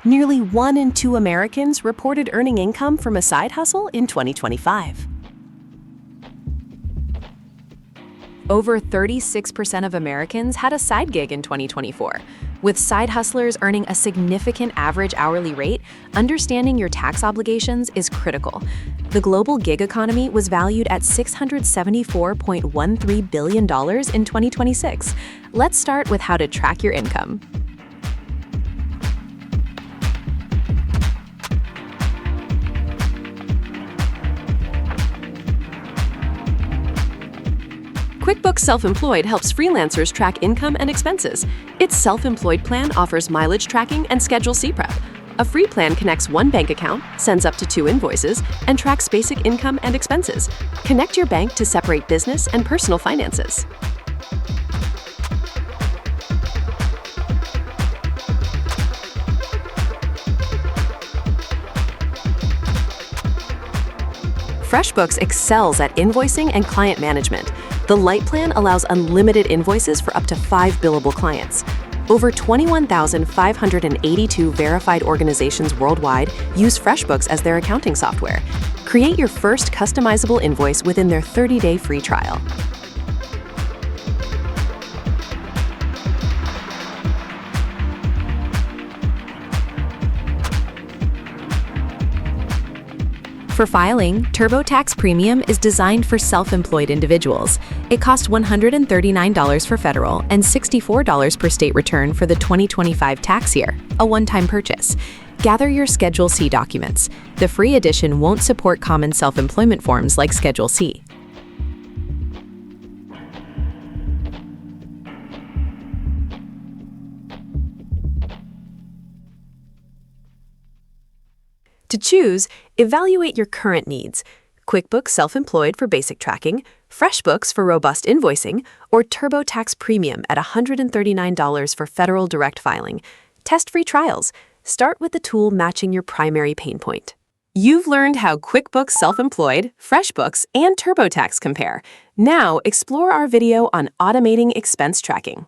Nearly 1 in 2 Americans reported earning income from a side hustle in 2025. Over 36% of Americans had a side gig in 2024. With side hustlers earning a significant average hourly rate, understanding your tax obligations is critical. The global gig economy was valued at $674.13 billion in 2026. Let's start with how to track your income. QuickBooks Self-Employed helps freelancers track income and expenses. Its Self-Employed plan offers mileage tracking and Schedule C prep. A free plan connects one bank account, sends up to 2 invoices, and tracks basic income and expenses. Connect your bank to separate business and personal finances. FreshBooks excels at invoicing and client management. The Lite plan allows unlimited invoices for up to 5 billable clients. Over 21,582 verified organizations worldwide use FreshBooks as their accounting software. Create your first customizable invoice within their 30-day free trial. For filing, TurboTax Premium is designed for self-employed individuals. It costs $139 for federal and $64 per state return for the 2025 tax year, a one-time purchase. Gather your Schedule C documents. The free edition won't support common self-employment forms like Schedule C. To choose, evaluate your current needs: QuickBooks Self-Employed for basic tracking, FreshBooks for robust invoicing, or TurboTax Premium at $139 for federal direct filing. Test free trials. Start with the tool matching your primary pain point. You've learned how QuickBooks Self-Employed, FreshBooks, and TurboTax compare. Now explore our video on automating expense tracking.